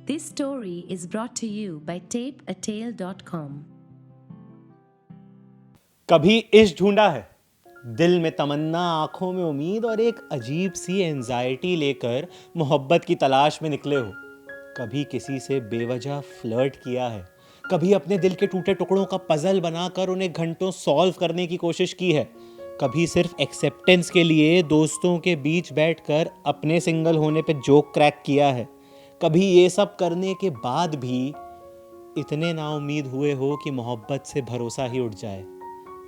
This story is brought to you by tapeatale.com. कभी इश्क ढूंढा है, दिल में तमन्ना, आंखों में उम्मीद और एक अजीब सी एंजाइटी लेकर मोहब्बत की तलाश में निकले हो। कभी किसी से बेवजह फ्लर्ट किया है, कभी अपने दिल के टूटे टुकड़ों का पजल बनाकर उन्हें घंटों सॉल्व करने की कोशिश की है, कभी सिर्फ एक्सेप्टेंस के लिए दोस्तों के बीच बैठकर अपने सिंगल होने पे जोक क्रैक किया है, कभी ये सब करने के बाद भी इतने नाउम्मीद हुए हो कि मोहब्बत से भरोसा ही उठ जाए।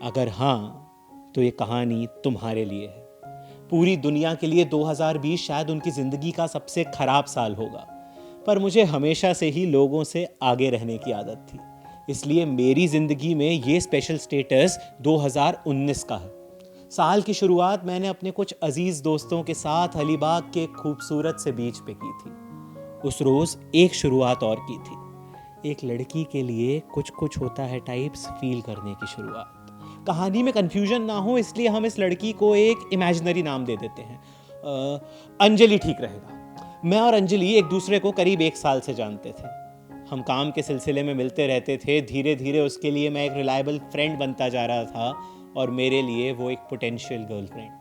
अगर हाँ, तो ये कहानी तुम्हारे लिए है। पूरी दुनिया के लिए 2020 शायद उनकी ज़िंदगी का सबसे खराब साल होगा, पर मुझे हमेशा से ही लोगों से आगे रहने की आदत थी, इसलिए मेरी ज़िंदगी में ये स्पेशल स्टेटस 2019 का है। साल की शुरुआत मैंने अपने कुछ अजीज़ दोस्तों के साथ अलीबाग के खूबसूरत से बीच पे की थी। उस रोज़ एक शुरुआत और की थी, एक लड़की के लिए कुछ कुछ होता है टाइप्स फील करने की शुरुआत। कहानी में कंफ्यूजन ना हो इसलिए हम इस लड़की को एक इमेजिनरी नाम दे देते हैं, अंजलि ठीक रहेगा। मैं और अंजलि एक दूसरे को करीब 1 साल से जानते थे। हम काम के सिलसिले में मिलते रहते थे। धीरे धीरे उसके लिए मैं एक रिलायबल फ्रेंड बनता जा रहा था और मेरे लिए वो एक पोटेंशियल गर्लफ्रेंड।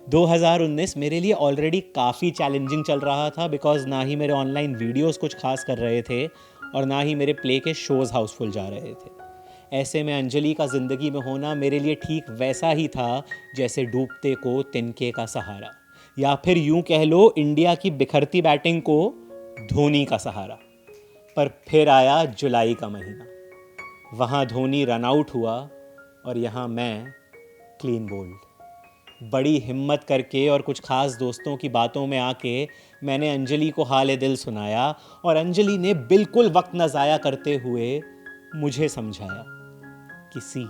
2019 मेरे लिए ऑलरेडी काफ़ी चैलेंजिंग चल रहा था, बिकॉज ना ही मेरे ऑनलाइन वीडियोस कुछ खास कर रहे थे और ना ही मेरे प्ले के शोज़ हाउसफुल जा रहे थे। ऐसे में अंजलि का ज़िंदगी में होना मेरे लिए ठीक वैसा ही था जैसे डूबते को तिनके का सहारा, या फिर यूं कह लो इंडिया की बिखरती बैटिंग को धोनी का सहारा। पर फिर आया जुलाई का महीना, वहाँ धोनी रन आउट हुआ और यहाँ मैं क्लीन बोल्ड। बड़ी हिम्मत करके और कुछ खास दोस्तों की बातों में आके मैंने अंजलि को हाल दिल सुनाया और अंजलि ने बिल्कुल वक्त न ज़ाया करते हुए मुझे समझाया कि see,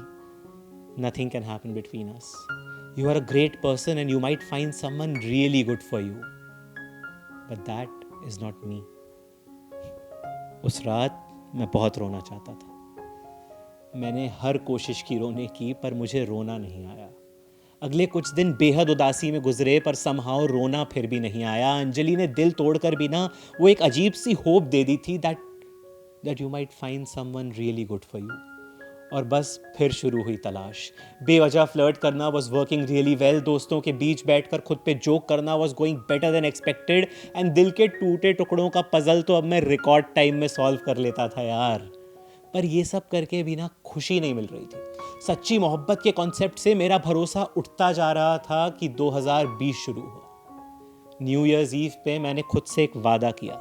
nothing can happen between us. You are a great person and you might find someone really good for you, but that is not me. उस रात मैं बहुत रोना चाहता था। मैंने हर कोशिश की रोने की, पर मुझे रोना नहीं आया। अगले कुछ दिन बेहद उदासी में गुजरे, पर समहाउ रोना फिर भी नहीं आया। अंजलि ने दिल तोड़कर भी ना वो एक अजीब सी होप दे दी थी that you might find someone really good for you. और बस फिर शुरू हुई तलाश। बेवजह फ्लर्ट करना वाज वर्किंग रियली वेल, दोस्तों के बीच बैठकर खुद पे जोक करना was going better than expected, and दिल के टूटे टुकड़ों का पजल तो अब मैं रिकॉर्ड टाइम में सॉल्व कर लेता था यार। पर ये सब करके भी ना खुशी नहीं मिल रही थी। सच्ची मोहब्बत के कॉन्सेप्ट से मेरा भरोसा उठता जा रहा था कि 2020 शुरू हो। न्यू ईयर्स ईव पे मैंने खुद से एक वादा किया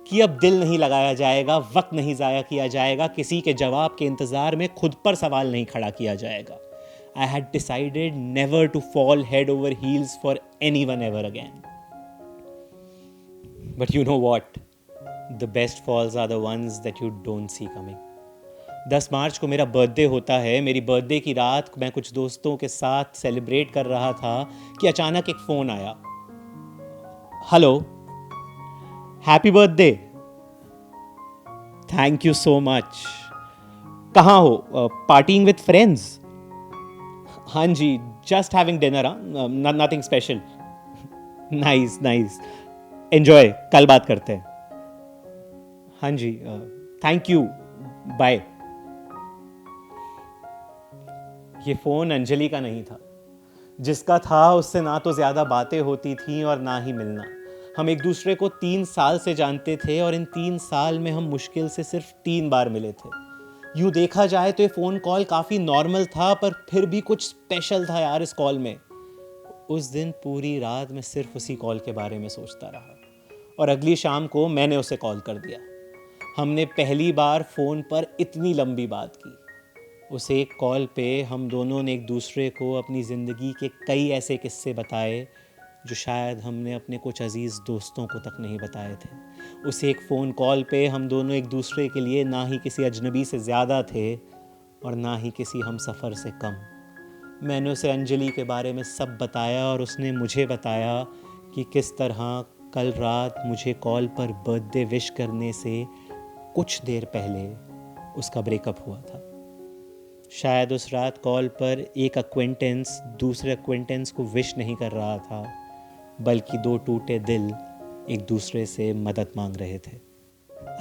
कि अब दिल नहीं लगाया जाएगा, वक्त नहीं ज़ाया किया जाएगा, किसी के जवाब के इंतज़ार में खुद पर सवाल नहीं खड़ा किया जाएगा। I had decided never to fall head over heels for anyone ever again. But you know what, the best falls are the ones that you don't see coming. 10 March को मेरा बर्थडे होता है। मेरी बर्थडे की रात मैं कुछ दोस्तों के साथ सेलिब्रेट कर रहा था कि अचानक एक फ़ोन आया। Hello, happy birthday, thank you so much. कहाँ हो? Partying with friends? हाँ जी, just having dinner. Nothing special. Nice nice, enjoy, कल बात करते हैं। हाँ जी, थैंक यू, बाय। ये फ़ोन अंजलि का नहीं था। जिसका था उससे ना तो ज़्यादा बातें होती थीं और ना ही मिलना। हम एक दूसरे को 3 साल से जानते थे और इन 3 साल में हम मुश्किल से सिर्फ 3 बार मिले थे। यूँ देखा जाए तो ये फ़ोन कॉल काफ़ी नॉर्मल था, पर फिर भी कुछ स्पेशल था यार इस कॉल में। उस दिन पूरी रात मैं सिर्फ उसी कॉल के बारे में सोचता रहा और अगली शाम को मैंने उसे कॉल कर दिया। हमने पहली बार फ़ोन पर इतनी लंबी बात की। उस एक कॉल पे हम दोनों ने एक दूसरे को अपनी ज़िंदगी के कई ऐसे किस्से बताए जो शायद हमने अपने कुछ अजीज़ दोस्तों को तक नहीं बताए थे। उस एक फ़ोन कॉल पे हम दोनों एक दूसरे के लिए ना ही किसी अजनबी से ज़्यादा थे और ना ही किसी हम सफ़र से कम। मैंने उसे अंजलि के बारे में सब बताया और उसने मुझे बताया कि किस तरह कल रात मुझे कॉल पर बर्थडे विश करने से कुछ देर पहले उसका ब्रेकअप हुआ था। शायद उस रात कॉल पर एक अक्वेंटेंस दूसरे अक्वेंटेंस को विश नहीं कर रहा था, बल्कि 2 टूटे दिल एक दूसरे से मदद मांग रहे थे।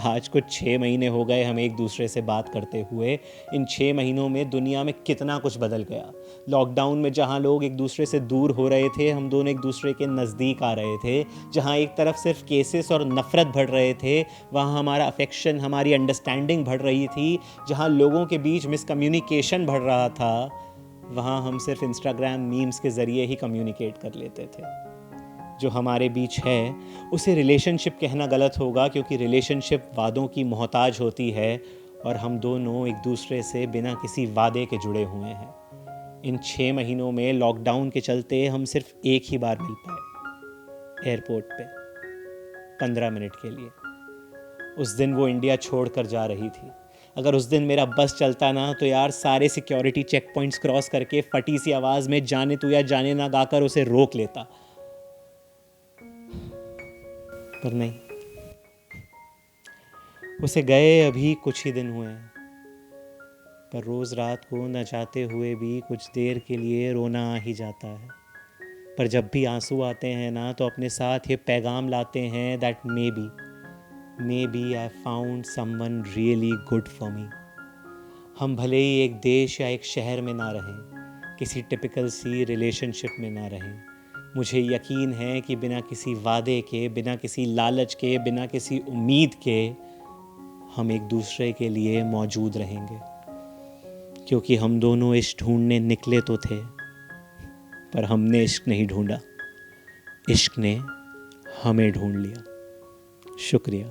आज कुछ 6 महीने हो गए हमें एक दूसरे से बात करते हुए। इन 6 महीनों में दुनिया में कितना कुछ बदल गया। लॉकडाउन में जहाँ लोग एक दूसरे से दूर हो रहे थे, हम दोनों एक दूसरे के नज़दीक आ रहे थे। जहाँ एक तरफ सिर्फ केसेस और नफ़रत बढ़ रहे थे, वहाँ हमारा अफेक्शन, हमारी अंडरस्टैंडिंग बढ़ रही थी। जहाँ लोगों के बीच मिसकम्युनिकेशन बढ़ रहा था, वहाँ हम सिर्फ इंस्टाग्राम मीम्स के ज़रिए ही कम्युनिकेट कर लेते थे। जो हमारे बीच है उसे रिलेशनशिप कहना गलत होगा, क्योंकि रिलेशनशिप वादों की मोहताज होती है और हम दोनों एक दूसरे से बिना किसी वादे के जुड़े हुए हैं। इन 6 महीनों में लॉकडाउन के चलते हम सिर्फ एक ही बार मिल पाए, एयरपोर्ट पे 15 मिनट के लिए। उस दिन वो इंडिया छोड़ कर जा रही थी। अगर उस दिन मेरा बस चलता ना, तो यार सारे सिक्योरिटी चेक पॉइंट्स क्रॉस करके फटी सी आवाज़ में जाने तू या जाने ना गाकर उसे रोक लेता, पर नहीं। उसे गए अभी कुछ ही दिन हुए हैं, पर रोज़ रात को न चाहते हुए भी कुछ देर के लिए रोना आ ही जाता है। पर जब भी आंसू आते हैं ना, तो अपने साथ ये पैगाम लाते हैं that may be I found someone really good for me. हम भले ही एक देश या एक शहर में ना रहें, किसी टिपिकल सी रिलेशनशिप में ना रहें, मुझे यकीन है कि बिना किसी वादे के, बिना किसी लालच के, बिना किसी उम्मीद के हम एक दूसरे के लिए मौजूद रहेंगे। क्योंकि हम दोनों इश्क ढूंढने निकले तो थे, पर हमने इश्क नहीं ढूंढा, इश्क ने हमें ढूंढ लिया। शुक्रिया।